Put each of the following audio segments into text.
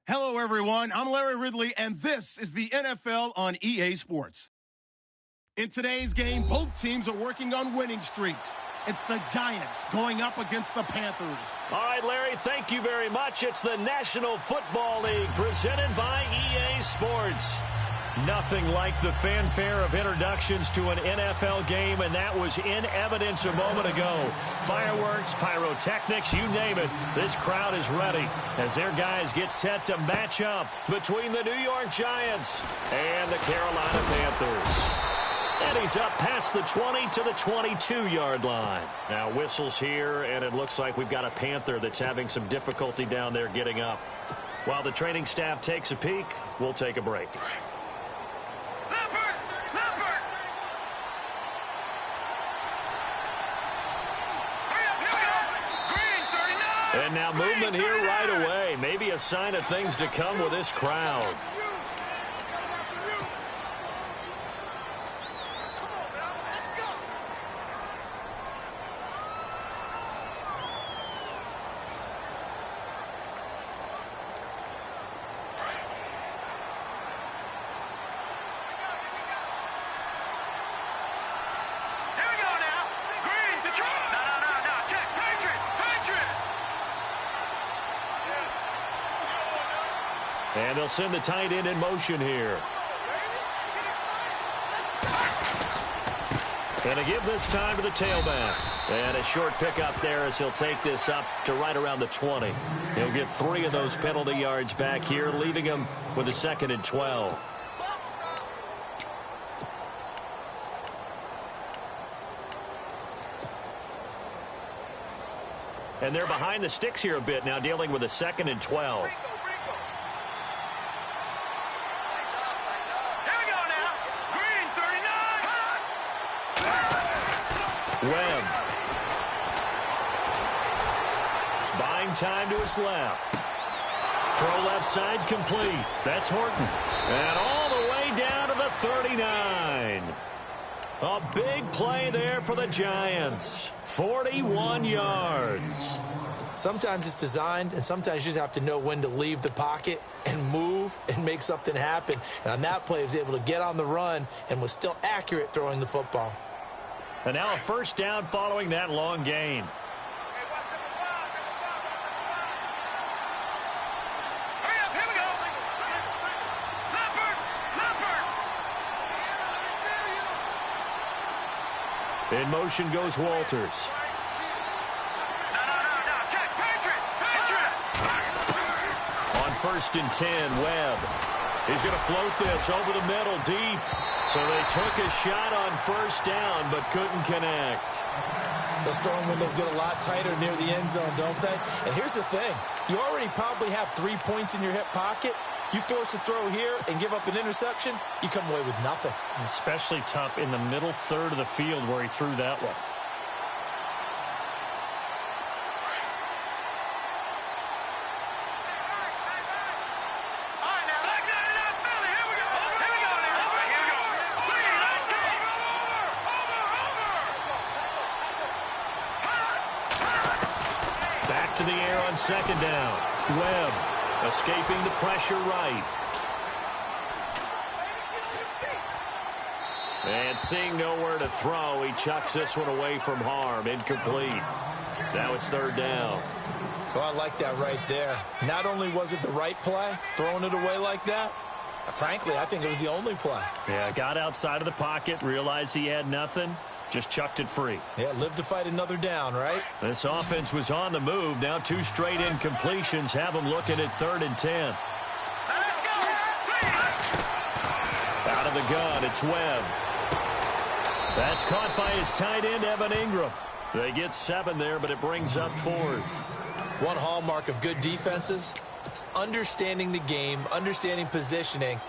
Hello, everyone. I'm Larry Ridley, and this is the NFL on EA Sports. In today's game, both teams are working on winning streaks. It's the Giants going up against the Panthers. All right, Larry, thank you very much. It's the National Football League presented by EA Sports. Nothing like the fanfare of introductions to an NFL game, and that was in evidence a moment ago. Fireworks, pyrotechnics, you name it. This crowd is ready as their guys get set to match up between the New York Giants and the Carolina Panthers. And he's up past the 20 to the 22-yard line. Now whistles here, and it looks like we've got a Panther that's having some difficulty down there getting up. While the training staff takes a peek, we'll take a break. And now movement here right away. Maybe a sign of things to come with this crowd. And they'll send the tight end in motion here. And a give this time to the tailback. And a short pickup there as he'll take this up to right around the 20. He'll get 3 of those penalty yards back here, leaving him with a 2nd and 12. And they're behind the sticks here a bit now, dealing with a 2nd and 12. Webb. Buying time to his left. Throw left side complete. That's Horton. And all the way down to the 39. A big play there for the Giants. 41 yards. Sometimes it's designed, and sometimes you just have to know when to leave the pocket and move and make something happen. And on that play, he was able to get on the run and was still accurate throwing the football. And now a first down following that long gain. In motion goes Walters. On 1st and 10, Webb. He's going to float this over the middle deep. So they took a shot on 1st down, but couldn't connect. Those throwing windows get a lot tighter near the end zone, don't they? And here's the thing. You already probably have 3 points in your hip pocket. You force a throw here and give up an interception, you come away with nothing. Especially tough in the middle third of the field where he threw that one. To the air on 2nd down. Webb escaping the pressure right. And seeing nowhere to throw, he chucks this one away from harm. Incomplete. Now it's 3rd down. Oh, I like that right there. Not only was it the right play, throwing it away like that, frankly, I think it was the only play. Yeah, got outside of the pocket, realized he had nothing. Just chucked it free. Yeah, live to fight another down, right? This offense was on the move. Now 2 straight incompletions have them looking at 3rd and 10. Let's go. Out of the gun, it's Webb. That's caught by his tight end, Evan Ingram. They get 7 there, but it brings up 4th. One hallmark of good defenses is understanding the game, understanding positioning,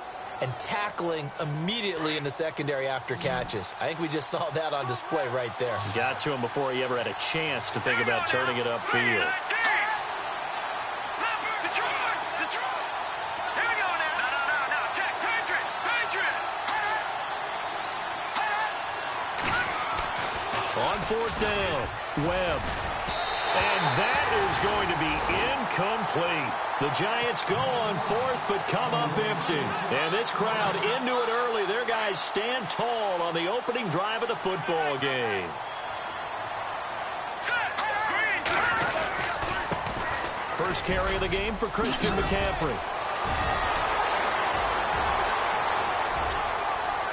and tackling immediately in the secondary after catches. I think we just saw that on display right there. Got to him before he ever had a chance to think about turning it upfield. On 4th down, Webb. And that is going to be incomplete. The Giants go on fourth, but come up empty. And this crowd into it early. Their guys stand tall on the opening drive of the football game. First carry of the game for Christian McCaffrey.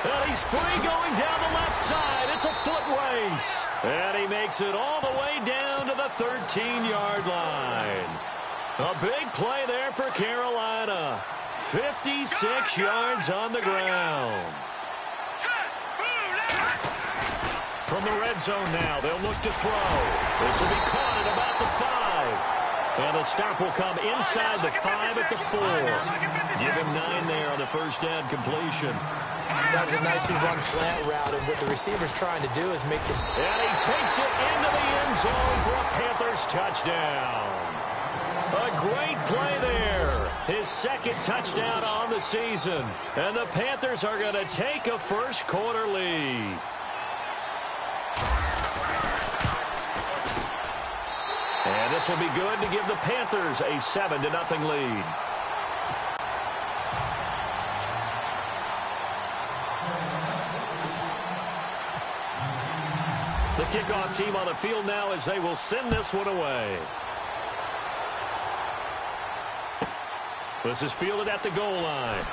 And he's free going down the left side. It's a foot race. And he makes it all the way down to the 13-yard line. A big play there for Carolina. 56 yards on the ground. From the red zone now, they'll look to throw. This will be caught at about the 5. And the stop will come inside the 5 at the 4. Give him 9 there on the first down completion. That was a nicely run slant route, and what the receiver's trying to do is make the... And he takes it into the end zone for a Panthers touchdown. A great play there. His second touchdown on the season. And the Panthers are going to take a first quarter lead. And this will be good to give the Panthers a 7-0 lead. The kickoff team on the field now as they will send this one away. This is fielded at the goal line.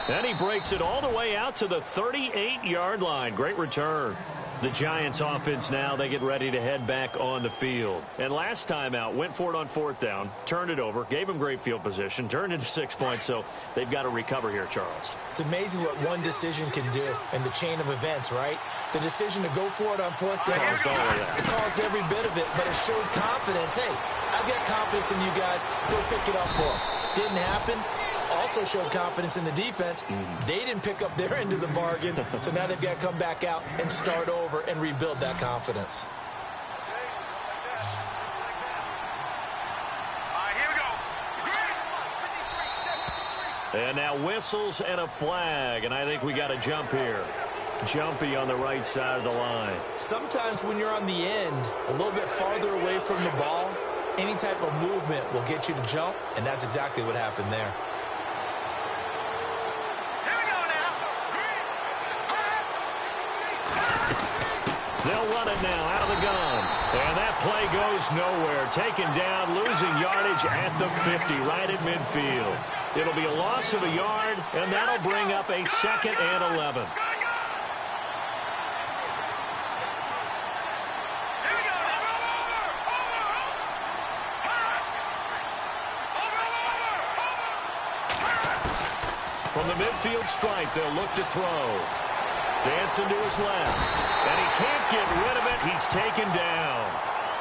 And he breaks it all the way out to the 38-yard line. Great return. The Giants offense now, they get ready to head back on the field. And last time out, went for it on fourth down, turned it over, gave them great field position, turned into 6 points, so they've got to recover here, Charles. It's amazing what one decision can do in the chain of events, right? The decision to go for it on fourth down, it caused every bit of it, but it showed confidence. Hey, I've got confidence in you guys. Go pick it up for them. Didn't happen. Also showed confidence in the defense. They didn't pick up their end of the bargain, so now they've got to come back out and start over and rebuild that confidence. And now whistles and a flag, and I think we got a jump here. Jumpy on the right side of the line. Sometimes when you're on the end, a little bit farther away from the ball, any type of movement will get you to jump, and that's exactly what happened there. They'll run it now out of the gun. And that play goes nowhere. Taken down, losing yardage at the 50, right at midfield. It'll be a loss of a yard, and that'll bring up a 2nd and 11. From the midfield stripe, they'll look to throw. Dancing to his left. And he can't get rid of it. He's taken down.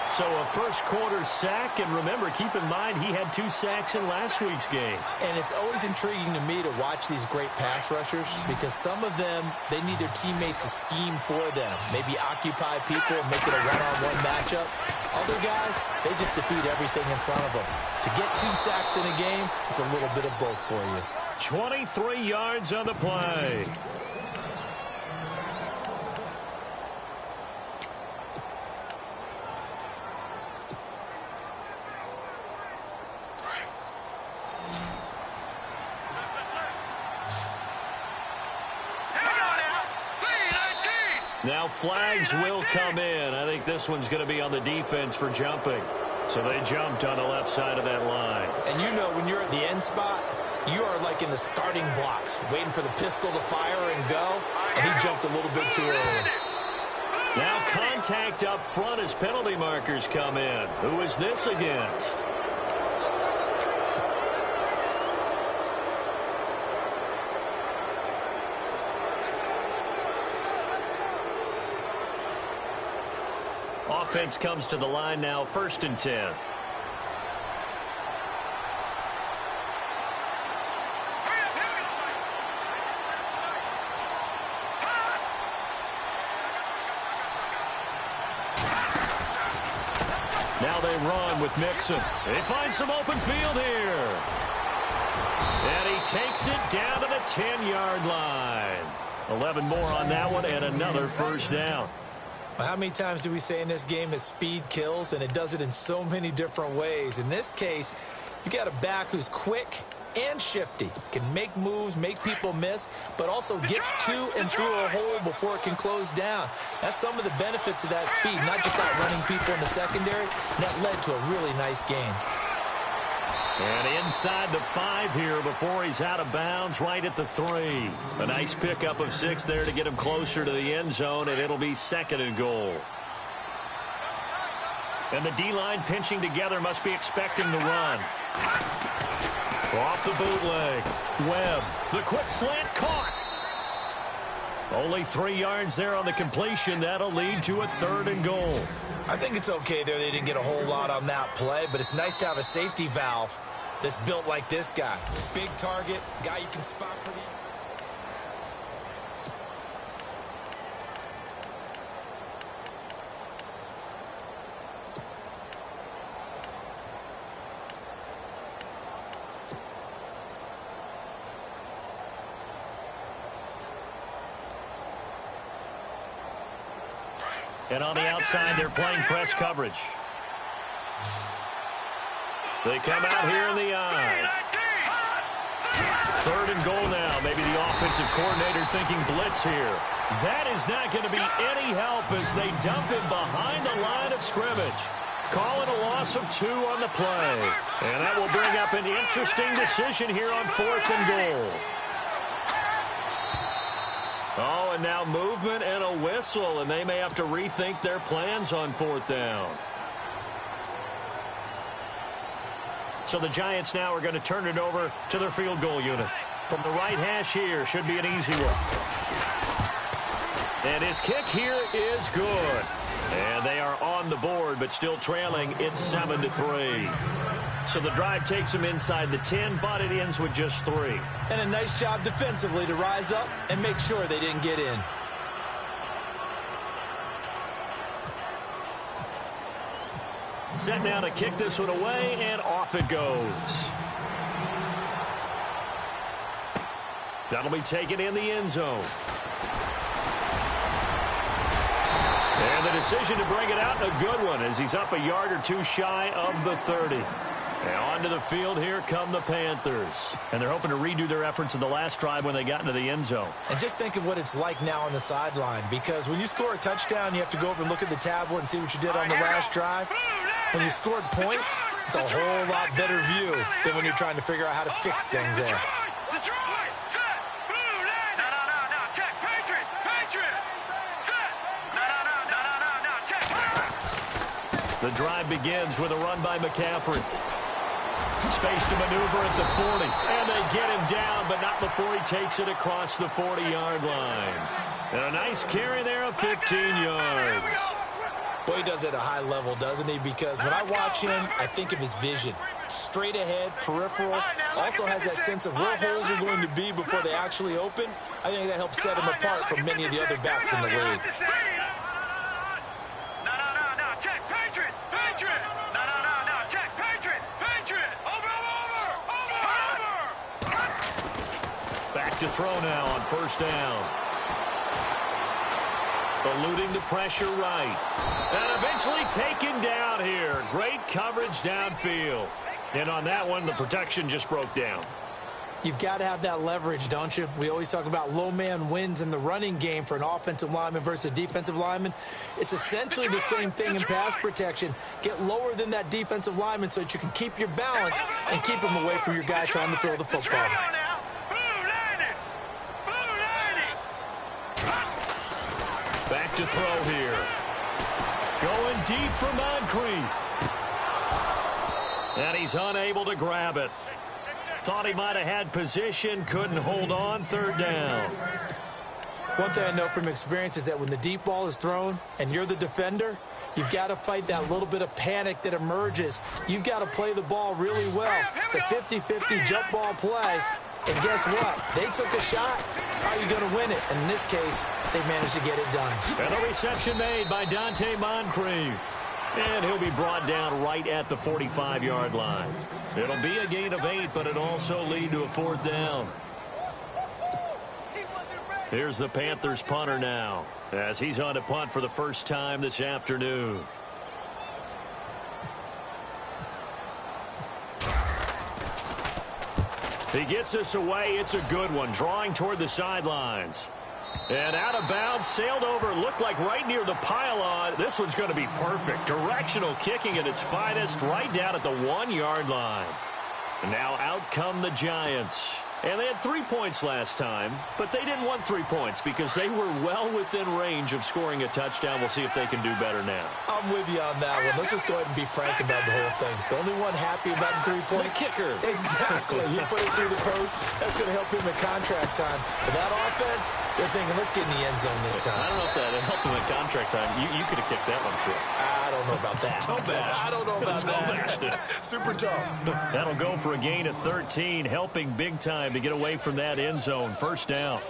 So a first quarter sack. And remember, keep in mind, he had 2 sacks in last week's game. And it's always intriguing to me to watch these great pass rushers because some of them, they need their teammates to scheme for them. Maybe occupy people and make it a one-on-one matchup. Other guys, they just defeat everything in front of them. To get 2 sacks in a game, it's a little bit of both for you. 23 yards on the play. Now flags will come in. I think this one's going to be on the defense for jumping. So they jumped on the left side of that line. And you know when you're at the end spot, you are like in the starting blocks, waiting for the pistol to fire and go, and he jumped a little bit too early. Now contact up front as penalty markers come in. Who is this against? Offense comes to the line now, 1st and 10. Now they run with Mixon. They find some open field here. And he takes it down to the 10-yard line. 11 more on that one and another first down. Well, how many times do we say in this game that speed kills, and it does it in so many different ways? In this case, you got a back who's quick and shifty, can make moves, make people miss, but also gets to and through a hole before it can close down. That's some of the benefits of that speed, not just outrunning people in the secondary. And that led to a really nice gain. And inside the 5 here before he's out of bounds, right at the 3. A nice pickup of 6 there to get him closer to the end zone, and it'll be 2nd and goal. And the D-line pinching together must be expecting the run. Off the bootleg. Webb, the quick slant caught. Only 3 yards there on the completion. That'll lead to a 3rd and goal. I think it's okay there. They didn't get a whole lot on that play, but it's nice to have a safety valve that's built like this guy. Big target, guy you can spot pretty. And on the outside, they're playing press coverage. They come out here in the eye. 3rd and goal now. Maybe the offensive coordinator thinking blitz here. That is not going to be any help as they dump him behind the line of scrimmage. Calling a loss of 2 on the play. And that will bring up an interesting decision here on 4th and goal. Oh, and now movement and a whistle, and they may have to rethink their plans on 4th down. So the Giants now are going to turn it over to their field goal unit. From the right hash here, should be an easy one. And his kick here is good. And they are on the board, but still trailing. It's 7-3. So the drive takes them inside the 10, but it ends with just 3. And a nice job defensively to rise up and make sure they didn't get in. Set now to kick this one away, and off it goes. That'll be taken in the end zone. And the decision to bring it out, a good one, as he's up a yard or 2 shy of the 30. And onto the field, here come the Panthers. And they're hoping to redo their efforts in the last drive when they got into the end zone. And just think of what it's like now on the sideline, because when you score a touchdown, you have to go over and look at the tablet and see what you did on the last drive. When you scored points, it's a whole lot better view than when you're trying to figure out how to fix things there. The drive begins with a run by McCaffrey. Space to maneuver at the 40. And they get him down, but not before he takes it across the 40-yard line. And a nice carry there of 15 yards. Boy, he does it at a high level, doesn't he? Because when I watch him, I think of his vision. Straight ahead, peripheral. Also has that sense of where holes are going to be before they actually open. I think that helps set him apart from many of the other backs in the league. Back to throw now on 1st down. Eluding the pressure right. And eventually taken down here. Great coverage downfield. And on that one, the protection just broke down. You've got to have that leverage, don't you? We always talk about low man wins in the running game for an offensive lineman versus a defensive lineman. It's essentially the same thing in pass protection. Get lower than that defensive lineman so that you can keep your balance and keep him away from your guy trying to throw the football. Back to throw here. Going deep for Moncrief. And he's unable to grab it. Thought he might have had position, couldn't hold on. 3rd down. One thing I know from experience is that when the deep ball is thrown and you're the defender, you've got to fight that little bit of panic that emerges. You've got to play the ball really well. It's a 50-50 jump ball play. And guess what? They took a shot. How are you going to win it? And in this case, they managed to get it done. And the reception made by Dante Moncrief. And he'll be brought down right at the 45-yard line. It'll be a gain of 8, but it'll also lead to a 4th down. Here's the Panthers punter now. as he's on to punt for the first time this afternoon. He gets this away. It's a good one, drawing toward the sidelines. And out of bounds, sailed over, looked like right near the pylon. This one's going to be perfect. Directional kicking at its finest, right down at the 1-yard line. And now out come the Giants. And they had 3 points last time, but they didn't want 3 points because they were well within range of scoring a touchdown. We'll see if they can do better now. I'm with you on that one. Let's just go ahead and be frank about the whole thing. The only one happy about the 3-point? The kicker. Exactly. He put it through the post. That's going to help him in contract time. But that offense, they're thinking, let's get in the end zone this time. I don't know if that helped him in contract time. You could have kicked that one short. I don't know about that. I don't know about that. Super tough. That'll go for a gain of 13, helping big time to get away from that end zone. First down.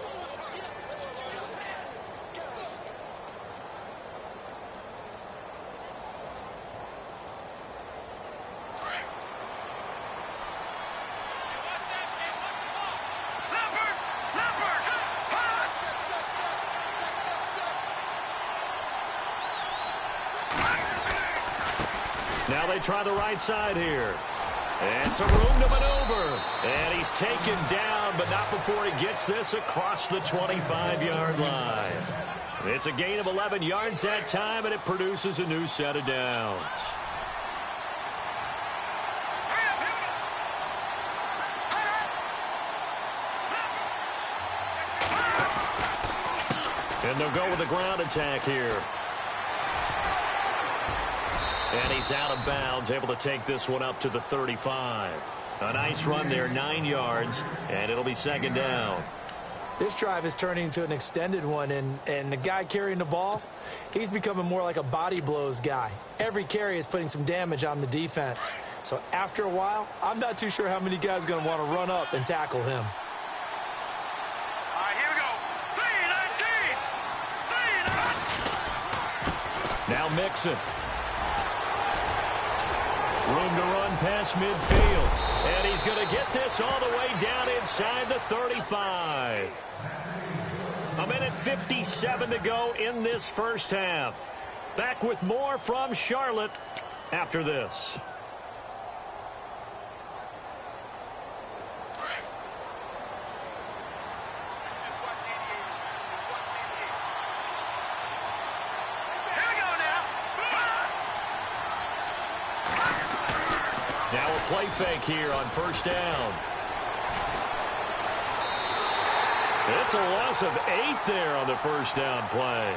Now they try the right side here. And some room to maneuver. And he's taken down, but not before he gets this across the 25-yard line. It's a gain of 11 yards that time, and it produces a new set of downs. And they'll go with the ground attack here. And he's out of bounds, able to take this one up to the 35. A nice run there, 9 yards, and it'll be second down. This drive is turning into an extended one, and the guy carrying the ball, he's becoming more like a body blows guy. Every carry is putting some damage on the defense. So after a while, I'm not too sure how many guys are going to want to run up and tackle him. All right, here we go. 3-19. Now Mixon. Room to run past midfield. And he's going to get this all the way down inside the 35. A minute 57 to go in this first half. Back with more from Charlotte after this. Now a play fake here on first down. It's a loss of 8 there on the first down play.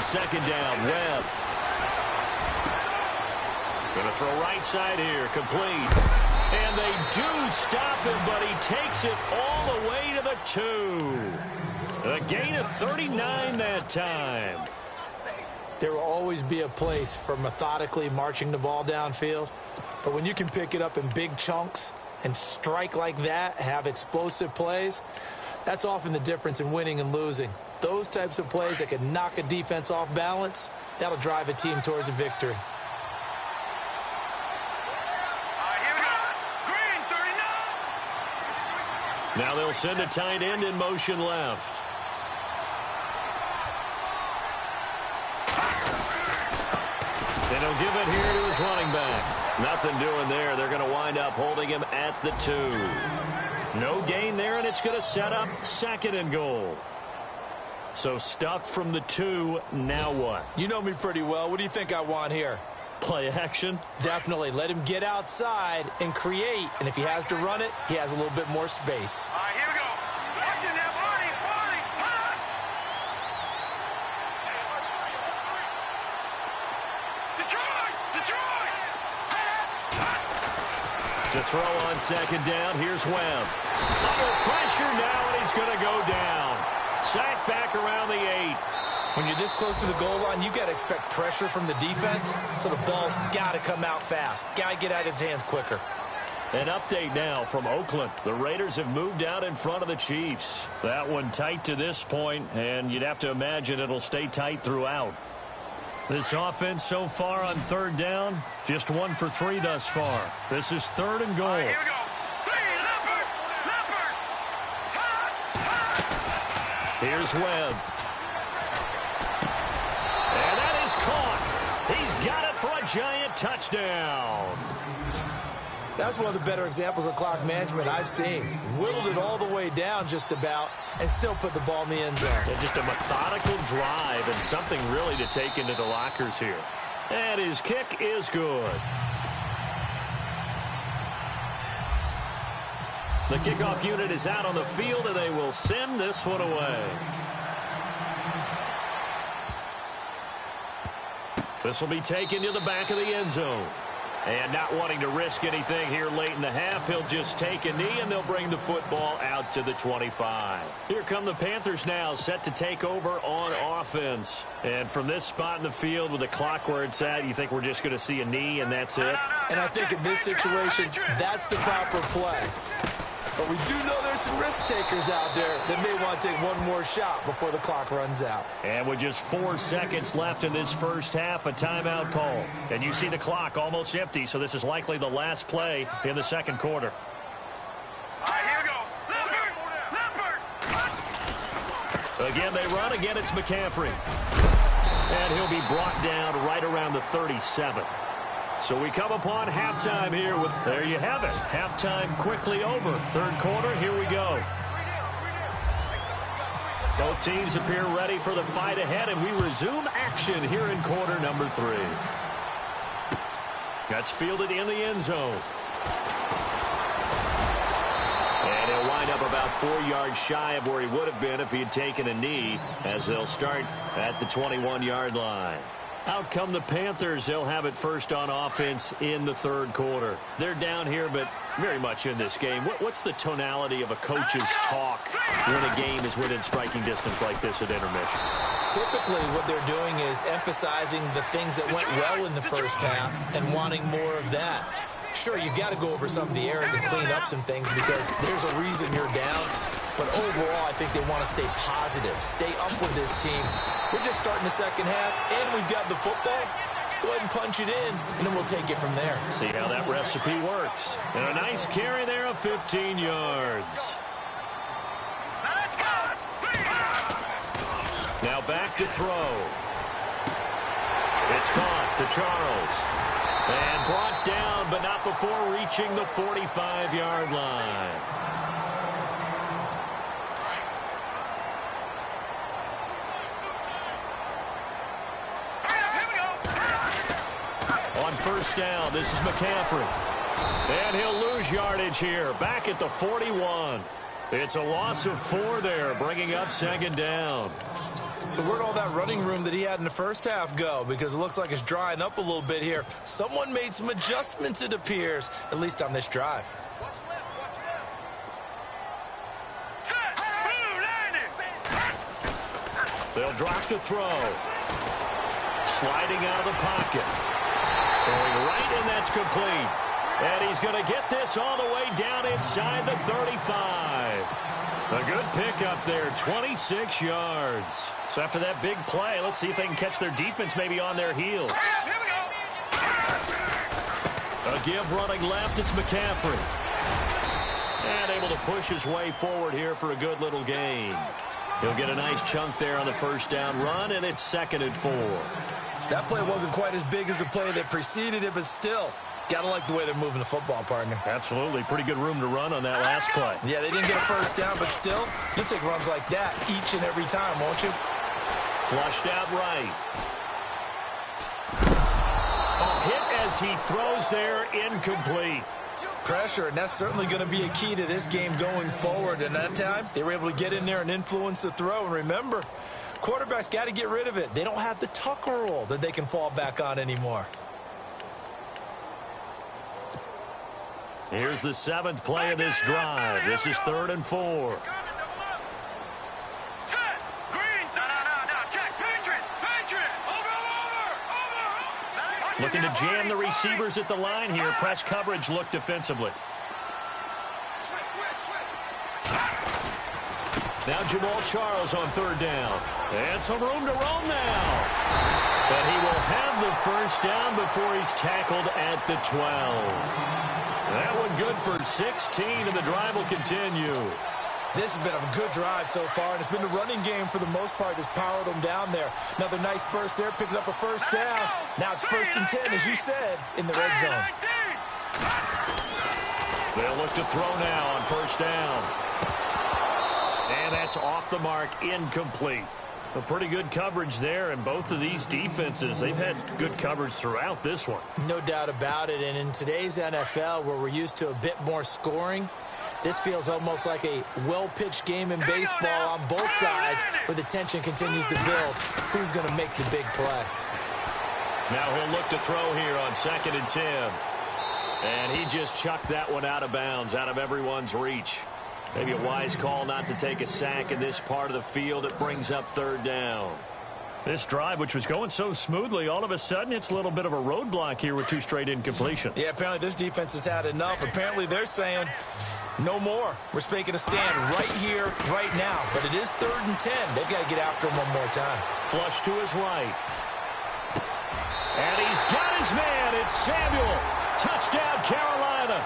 Second down, Webb. Going to throw right side here, complete. And they do stop him, but he takes it all the way to the 2. A gain of 39 that time. There will always be a place for methodically marching the ball downfield. But when you can pick it up in big chunks and strike like that, have explosive plays, that's often the difference in winning and losing. Those types of plays that can knock a defense off balance, that'll drive a team towards a victory. All right, here we go. Green, 39. Now they'll send a tight end in motion left. And he'll give it here to his running back. Nothing doing there. They're going to wind up holding him at the 2. No gain there, and it's going to set up second and goal. So stuffed from the 2, now what? You know me pretty well. What do you think I want here? Play action? Definitely. Let him get outside and create. And if he has to run it, he has a little bit more space. All right, here we go. Watching that, Barney, hot! Detroit! To throw on second down, here's Webb. Under pressure now, and he's going to go down. Sacked back around the 8. When you're this close to the goal line, you got to expect pressure from the defense, so the ball's got to come out fast. Got to get out of his hands quicker. An update now from Oakland. The Raiders have moved out in front of the Chiefs. That one tight to this point, and you'd have to imagine it'll stay tight throughout. This offense so far on third down, just 1 for 3 thus far. This is 3rd and goal. Here we go. Here's Webb. And that is caught. He's got it for a giant touchdown. That's one of the better examples of clock management I've seen. Whittled it all the way down just about and still put the ball in the end zone. And just a methodical drive and something really to take into the lockers here. And his kick is good. The kickoff unit is out on the field, and they will send this one away. This will be taken to the back of the end zone. And not wanting to risk anything here late in the half, he'll just take a knee, and they'll bring the football out to the 25. Here come the Panthers now, set to take over on offense. And from this spot in the field with the clock where it's at, you think we're just going to see a knee, and that's it? And I think in this situation, that's the proper play. But we do know there's some risk takers out there that may want to take one more shot before the clock runs out. And with just 4 seconds left in this first half, a timeout call. And you see the clock almost empty, so this is likely the last play in the second quarter. All right, here we go. Leopard. Again, they run. Again, it's McCaffrey. And he'll be brought down right around the 37. So we come upon halftime here with, there you have it, halftime quickly over. Third quarter, here we go. Both teams appear ready for the fight ahead, and we resume action here in quarter number 3. That's fielded in the end zone. And he'll wind up about 4 yards shy of where he would have been if he had taken a knee, as they'll start at the 21-yard line. Out come the Panthers. They'll have it first on offense in the third quarter. They're down here, but very much in this game. What's the tonality of a coach's talk when a game is within striking distance like this at intermission? Typically, what they're doing is emphasizing the things that went well in the first half and wanting more of that. Sure, you've got to go over some of the errors and clean up some things because there's a reason you're down. But overall, I think they want to stay positive, stay up with this team. We're just starting the second half, and we've got the football. Let's go ahead and punch it in, and then we'll take it from there. See how that recipe works. And a nice carry there of 15 yards. Let's go. Now back to throw. It's caught to Charles. And brought down, but not before reaching the 45-yard line. On first down, this is McCaffrey. And he'll lose yardage here, back at the 41. It's a loss of 4 there, bringing up second down. So where'd all that running room that he had in the first half go? Because it looks like it's drying up a little bit here. Someone made some adjustments, it appears, at least on this drive. They'll drop to throw. Sliding out of the pocket. Throwing right, and that's complete. And he's going to get this all the way down inside the 35. A good pickup there, 26 yards. So after that big play, let's see if they can catch their defense maybe on their heels. A give running left, it's McCaffrey. And able to push his way forward here for a good little gain. He'll get a nice chunk there on the first down run, and it's 2nd and 4. That play wasn't quite as big as the play that preceded it, but still, gotta like the way they're moving the football, partner. Absolutely. Pretty good room to run on that last play. Yeah, they didn't get a first down, but still, you'll take runs like that each and every time, won't you? Flushed out right. A hit as he throws there, incomplete. Pressure, and that's certainly going to be a key to this game going forward. And that time, they were able to get in there and influence the throw. And remember, quarterbacks got to get rid of it. They don't have the Tucker rule that they can fall back on anymore. Here's the 7th play of this drive. This is 3rd and 4. Green. No. Check. Patriot. Looking to jam the receivers at the line here. Press coverage look defensively. Now Jamal Charles on third down. And some room to roam now. But he will have the first down before he's tackled at the 12. That one good for 16, and the drive will continue. This has been a good drive so far, and it's been the running game for the most part that's powered them down there. Another nice burst there, picking up a first down. Now it's 1st and 10, as you said, in the red zone. They'll look to throw now on first down. And that's off the mark, incomplete. A pretty good coverage there, and both of these defenses, they've had good coverage throughout this one. No doubt about it, and in today's NFL, where we're used to a bit more scoring, this feels almost like a well-pitched game in baseball on both sides, where the tension continues to build. Who's going to make the big play? Now he'll look to throw here on 2nd and 10. And he just chucked that one out of bounds, out of everyone's reach. Maybe a wise call not to take a sack in this part of the field. It brings up 3rd down. This drive, which was going so smoothly, all of a sudden it's a little bit of a roadblock here with 2 straight incompletions. Yeah, apparently this defense has had enough. Apparently they're saying no more. We're making a stand right here, right now. But it is 3rd and 10. They've got to get after him one more time. Flush to his right. And he's got his man. It's Samuel. Touchdown, Carolina.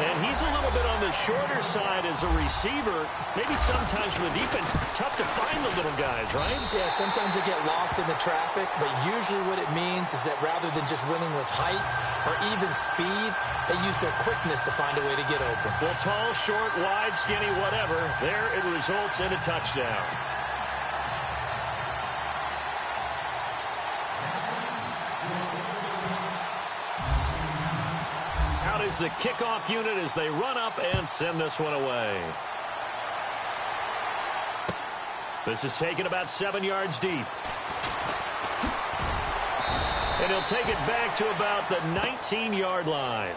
And he's a little bit on the shorter side as a receiver. Maybe sometimes for the defense, tough to find the little guys, right? Yeah, sometimes they get lost in the traffic, but usually what it means is that rather than just winning with height or even speed, they use their quickness to find a way to get open. Well, tall, short, wide, skinny, whatever, there it results in a touchdown. Is the kickoff unit as they run up and send this one away. This is taken about 7 yards deep. And he'll take it back to about the 19-yard line.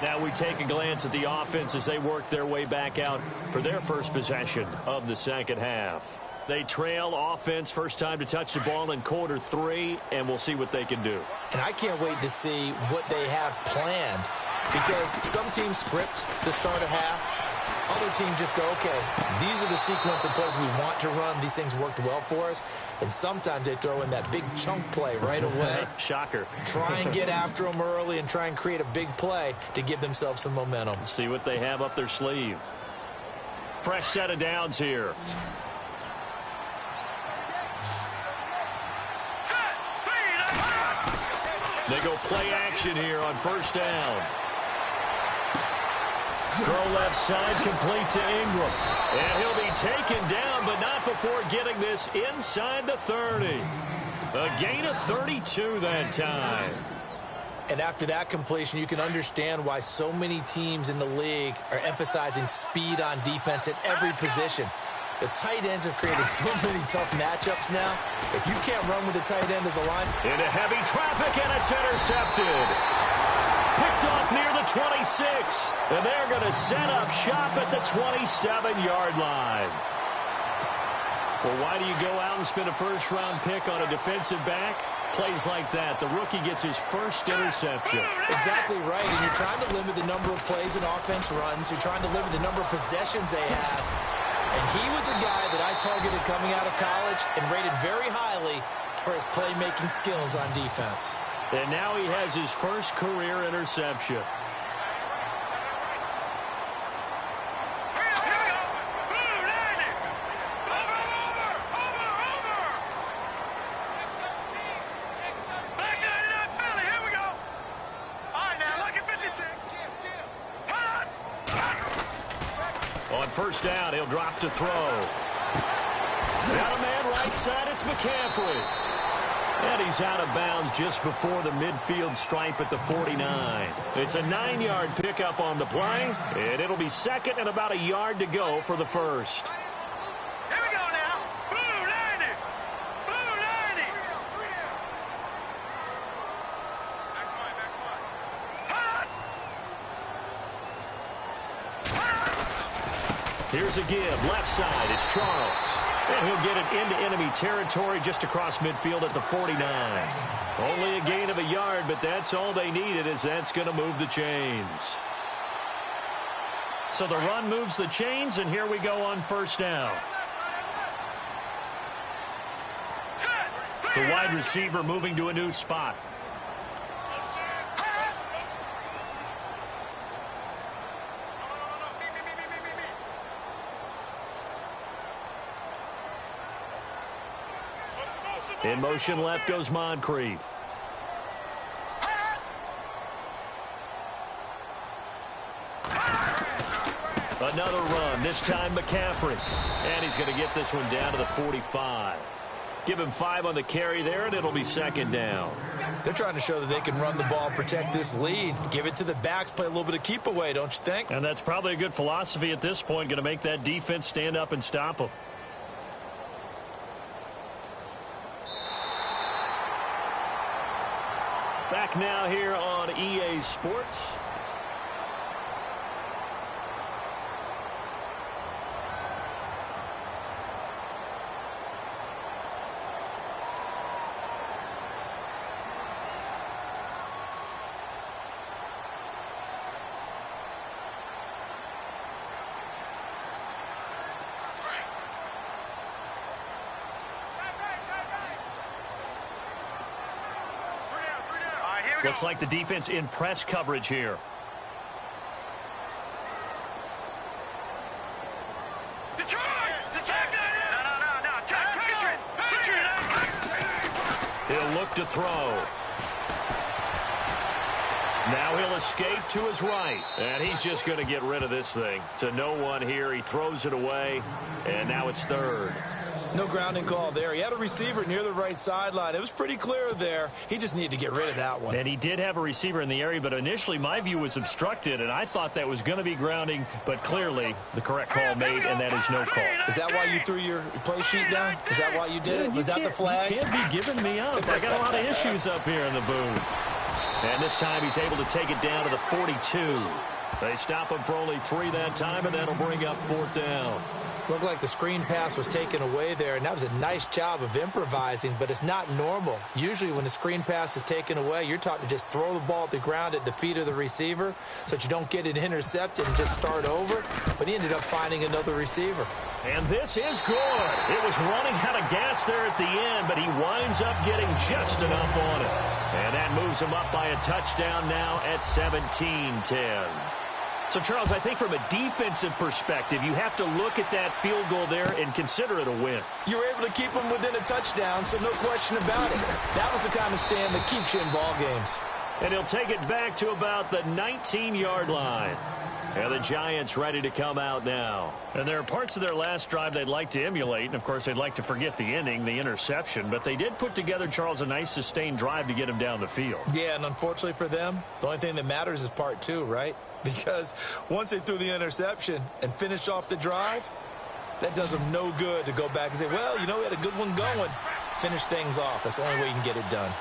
Now we take a glance at the offense as they work their way back out for their first possession of the second half. They trail offense, first time to touch the ball in quarter 3, and we'll see what they can do. And I can't wait to see what they have planned. Because some teams script to start a half. Other teams just go, okay, these are the sequence of plays we want to run. These things worked well for us. And sometimes they throw in that big chunk play right away. Shocker. Try and get after them early and try and create a big play to give themselves some momentum. See what they have up their sleeve. Fresh set of downs here. They go play action here on first down. Throw left side, complete to Ingram. And he'll be taken down, but not before getting this inside the 30. A gain of 32 that time. And after that completion, you can understand why so many teams in the league are emphasizing speed on defense at every position. The tight ends have created so many tough matchups now. If you can't run with the tight end as a line. Into heavy traffic, and it's intercepted. Picked off near the 26. And they're going to set up shop at the 27-yard line. Well, why do you go out and spend a first-round pick on a defensive back? Plays like that. The rookie gets his first interception. Exactly right. And you're trying to limit the number of plays an offense runs. You're trying to limit the number of possessions they have. And he was a guy that I targeted coming out of college and rated very highly for his playmaking skills on defense. And now he has his first career interception. On first down, he'll drop to throw. Got a man right side, it's McCaffrey. And he's out of bounds just before the midfield stripe at the 49. It's a 9-yard pickup on the play, and it'll be second and about a yard to go for the first. Here we go now. Blue 90. Blue 90. Here's a give, left side, it's Charles. And he'll get it into enemy territory just across midfield at the 49. Only a gain of a yard, but that's all they needed, as that's going to move the chains. So the run moves the chains, and here we go on first down. The wide receiver moving to a new spot. In motion left goes Moncrief. Another run, this time McCaffrey. And he's going to get this one down to the 45. Give him 5 on the carry there, and it'll be second down. They're trying to show that they can run the ball, protect this lead. Give it to the backs, play a little bit of keep away, don't you think? And that's probably a good philosophy at this point, going to make that defense stand up and stop them. Back now here on EA Sports. Looks like the defense in press coverage here. He'll look to throw. Now he'll escape to his right. And he's just going to get rid of this thing. To no one here. He throws it away. And now it's third. No grounding call there. He had a receiver near the right sideline. It was pretty clear there. He just needed to get rid of that one. And he did have a receiver in the area, but initially my view was obstructed, and I thought that was going to be grounding, but clearly the correct call made, and that is no call. Is that why you threw your play sheet down? Is that why you did it? Was that the flag? You can't be giving me up. I got a lot of issues up here in the booth. And this time he's able to take it down to the 42. They stop him for only 3 that time, and that'll bring up 4th down. Looked like the screen pass was taken away there, and that was a nice job of improvising, but it's not normal. Usually when the screen pass is taken away, you're taught to just throw the ball at the ground at the feet of the receiver so that you don't get it intercepted and just start over, but he ended up finding another receiver. And this is good. It was running out of gas there at the end, but he winds up getting just enough on it. And that moves him up by a touchdown now at 17-10. So, Charles, I think from a defensive perspective, you have to look at that field goal there and consider it a win. You were able to keep them within a touchdown, so no question about it. That was the kind of stand that keeps you in ball games. And he'll take it back to about the 19-yard line. And the Giants ready to come out now. And there are parts of their last drive they'd like to emulate. And, of course, they'd like to forget the ending, the interception. But they did put together, Charles, a nice sustained drive to get him down the field. Yeah, and unfortunately for them, the only thing that matters is part 2, right? Because once they threw the interception and finished off the drive, that does them no good to go back and say, well, you know, we had a good one going. Finish things off. That's the only way you can get it done.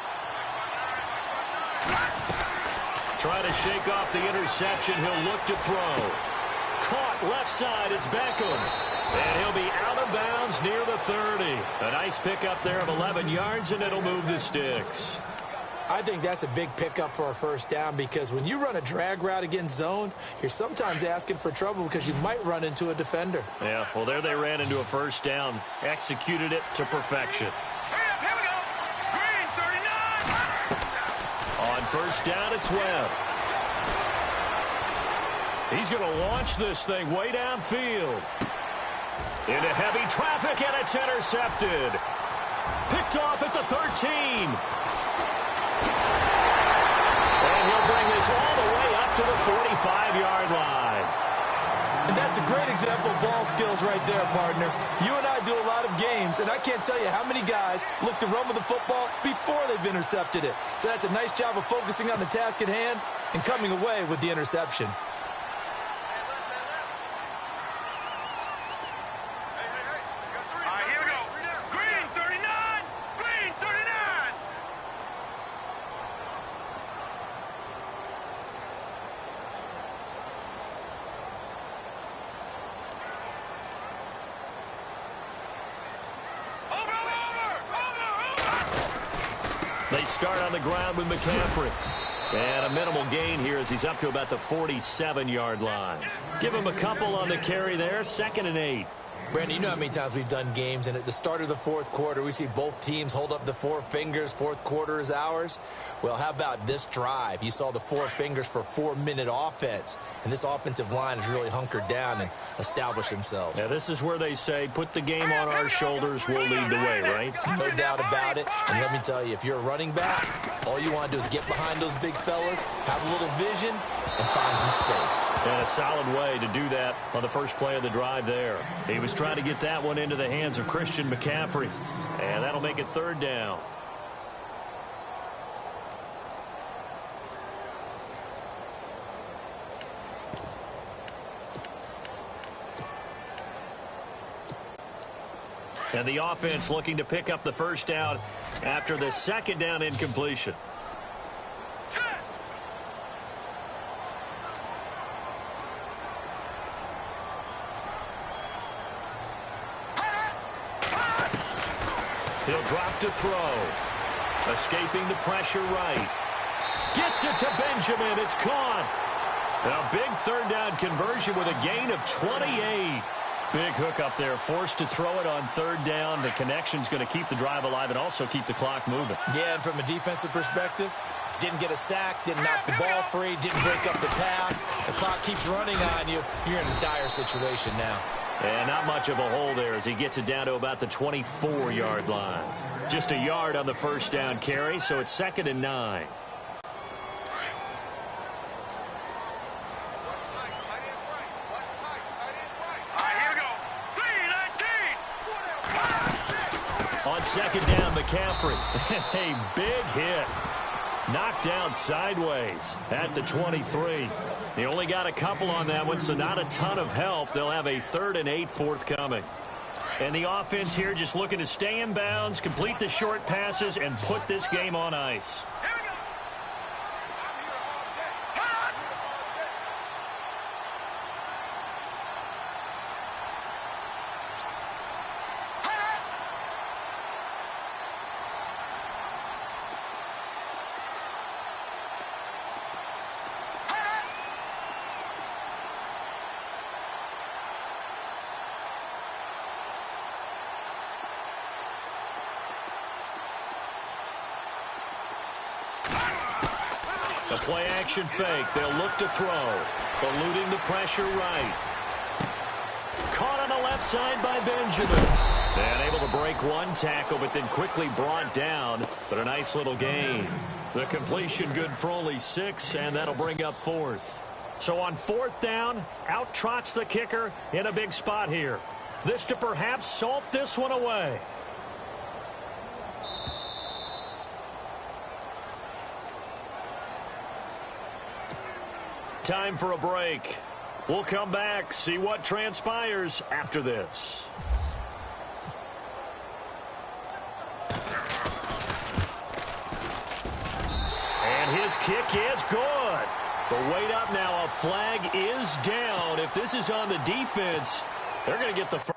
Trying to shake off the interception. He'll look to throw. Caught left side. It's Beckham. And he'll be out of bounds near the 30. A nice pickup there of 11 yards, and it'll move the sticks. I think that's a big pickup for a first down because when you run a drag route against zone, you're sometimes asking for trouble because you might run into a defender. Yeah, well, there they ran into a first down. Executed it to perfection. Here we go. Green, 39. On first down, it's Webb. He's going to launch this thing way downfield. Into heavy traffic, and it's intercepted. Picked off at the 13. And he'll bring this all the way up to the 45-yard line. And that's a great example of ball skills right there, partner. You and I do a lot of games, and I can't tell you how many guys look to run with the football before they've intercepted it. So that's a nice job of focusing on the task at hand and coming away with the interception. They They start on the ground with McCaffrey. And a minimal gain here as he's up to about the 47-yard line. Give him a couple on the carry there. 2nd and 8. Brandon, you know how many times we've done games, and at the start of the fourth quarter, we see both teams hold up the 4 fingers, fourth quarter is ours. Well, how about this drive? You saw the 4 fingers for 4-minute offense, and this offensive line has really hunkered down and established themselves. Yeah, this is where they say, put the game on our shoulders, we'll lead the way, right? No doubt about it, and let me tell you, if you're a running back, all you want to do is get behind those big fellas, have a little vision, and find some space. And a solid way to do that on the first play of the drive there. He was trying to get that one into the hands of Christian McCaffrey. And that'll make it 3rd down. And the offense looking to pick up the first down after the 2nd down incompletion. He'll drop to throw. Escaping the pressure right. Gets it to Benjamin. It's caught. A big 3rd down conversion with a gain of 28. Big hook up there. Forced to throw it on 3rd down. The connection's going to keep the drive alive and also keep the clock moving. Yeah, and from a defensive perspective, didn't get a sack, didn't knock the ball free, didn't break up the pass. The clock keeps running on you. You're in a dire situation now. And not much of a hole there as he gets it down to about the 24-yard line. Just a yard on the first down carry, so it's 2nd and 9. On 2nd down, McCaffrey. A big hit. Knocked down sideways at the 23. They only got a couple on that one, so not a ton of help. They'll have a 3rd and 8 forthcoming. And the offense here just looking to stay in bounds, complete the short passes, and put this game on ice. The play-action fake. They'll look to throw. Eluding the pressure right. Caught on the left side by Benjamin. And able to break one tackle, but then quickly brought down. But a nice little gain. The completion good for only 6, and that'll bring up 4th. So on 4th down, out trots the kicker in a big spot here. This to perhaps salt this one away. Time for a break. We'll come back, see what transpires after this. And his kick is good. But wait up now, a flag is down. If this is on the defense, they're going to get the first.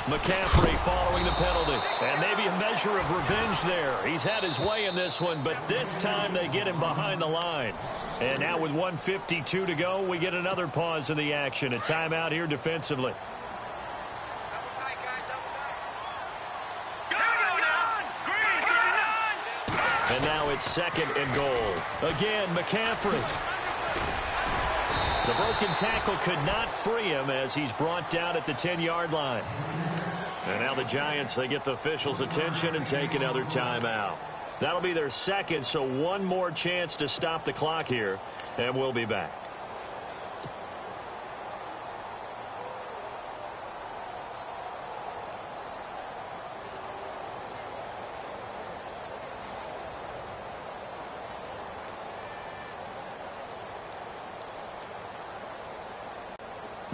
McCaffrey following the penalty. And maybe a measure of revenge there. He's had his way in this one, but this time they get him behind the line. And now with 1:52 to go, we get another pause in the action. A timeout here defensively. And now it's 2nd and goal. Again, McCaffrey. The broken tackle could not free him as he's brought down at the 10-yard line. And now the Giants, they get the officials' attention and take another timeout. That'll be their 2nd, so one more chance to stop the clock here, and we'll be back.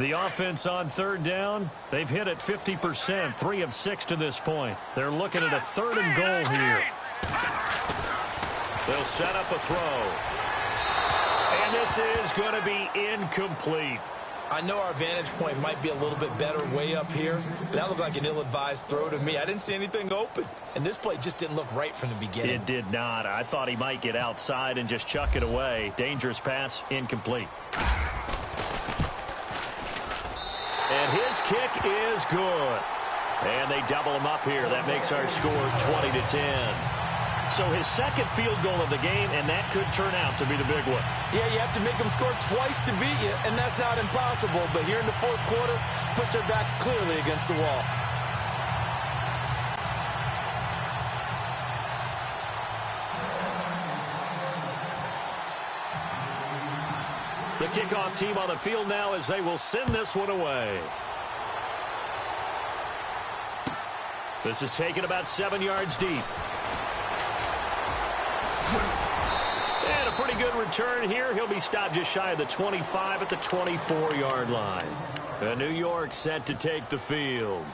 The offense on third down, they've hit it 50%, 3 of 6 to this point. They're looking at a 3rd and goal here. They'll set up a throw. And this is going to be incomplete. I know our vantage point might be a little bit better way up here, but that looked like an ill-advised throw to me. I didn't see anything open, and this play just didn't look right from the beginning. It did not. I thought he might get outside and just chuck it away. Dangerous pass, incomplete. And his kick is good. And they double him up here. That makes our score 20-10. So his second field goal of the game, and that could turn out to be the big one. Yeah, you have to make them score twice to beat you, and that's not impossible. But here in the fourth quarter, pushed their backs clearly against the wall. The kickoff team on the field now as they will send this one away. This is taken about 7 yards deep. And a pretty good return here. He'll be stopped just shy of the 25 at the 24-yard line. And New York set to take the field.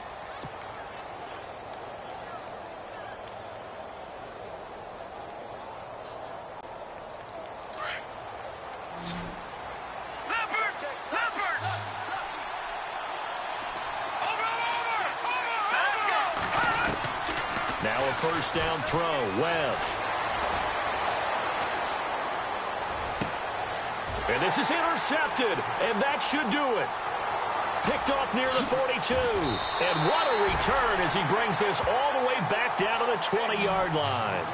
Now a first down throw. Webb. And this is intercepted, and that should do it. Picked off near the 42. And what a return as he brings this all the way back down to the 20-yard line.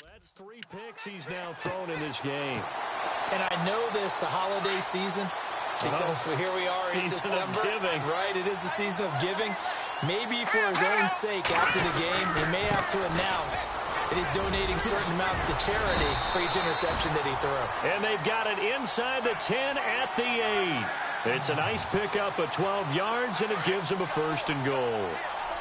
That's 3 picks he's now thrown in this game. And I know this, the holiday season, because here we are in December. Right, it is the season of giving. Maybe for his own sake after the game, he may have to announce that he's donating certain amounts to charity for each interception that he threw. And they've got it inside the 10 at the 8. It's a nice pickup of 12 yards, and it gives him a 1st and goal.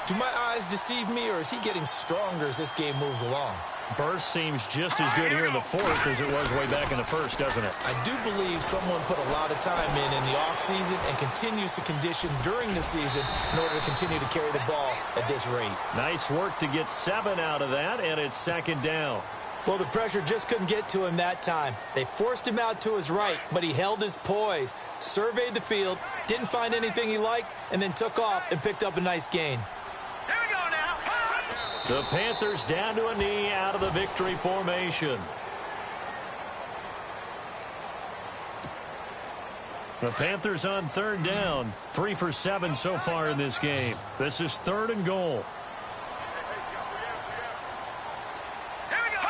Do my eyes deceive me, or is he getting stronger as this game moves along? Burst seems just as good here in the 4th as it was way back in the 1st, doesn't it? I do believe someone put a lot of time in the offseason and continues to condition during the season in order to continue to carry the ball at this rate. Nice work to get 7 out of that, and it's 2nd down. Well, the pressure just couldn't get to him that time. They forced him out to his right, but he held his poise, surveyed the field, didn't find anything he liked, and then took off and picked up a nice gain. Here we go now. The Panthers down to a knee out of the victory formation. The Panthers on 3rd down. 3 for 7 so far in this game. This is 3rd and goal. Here we go.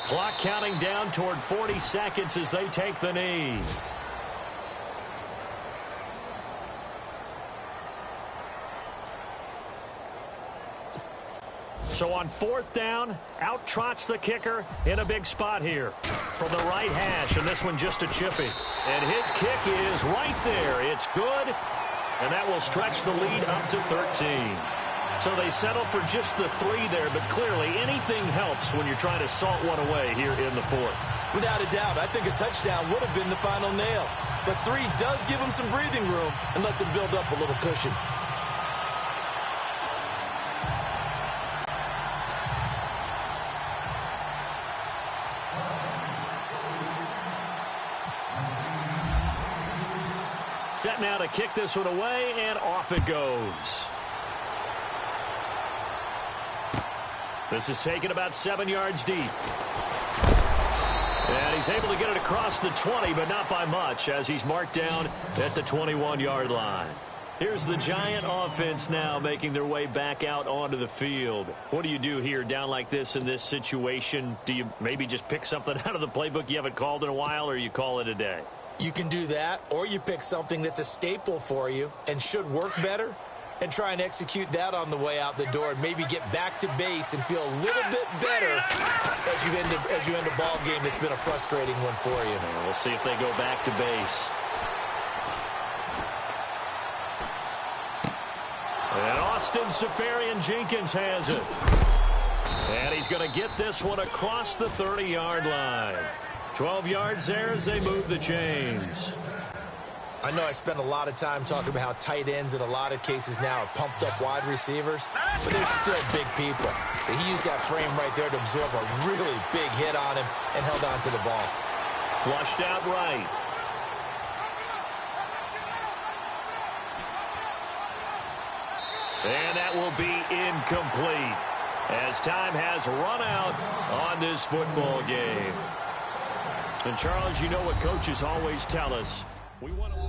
Clock counting down toward 40 seconds as they take the knee. So on 4th down, out trots the kicker in a big spot here from the right hash, and this one just a chippy. And his kick is right there. It's good, and that will stretch the lead up to 13. So they settle for just the 3 there, but clearly anything helps when you're trying to salt one away here in the 4th. Without a doubt, I think a touchdown would have been the final nail. But 3 does give him some breathing room and lets him build up a little cushion. Set now to kick this one away, and off it goes. This is taken about 7 yards deep. And he's able to get it across the 20, but not by much, as he's marked down at the 21-yard line. Here's the Giant offense now making their way back out onto the field. What do you do here down like this in this situation? Do you maybe just pick something out of the playbook you haven't called in a while, or you call it a day? You can do that, or you pick something that's a staple for you and should work better. and try and execute that on the way out the door and maybe get back to base and feel a little bit better as you end a ball game that's been a frustrating one for you. And we'll see if they go back to base. And Austin Seferian-Jenkins has it. And he's going to get this one across the 30-yard line. 12 yards there as they move the chains. I know I spent a lot of time talking about how tight ends in a lot of cases now are pumped up wide receivers, but they're still big people. He used that frame right there to absorb a really big hit on him and held on to the ball. Flushed out right. And that will be incomplete as time has run out on this football game. And Charles, you know what coaches always tell us. We want to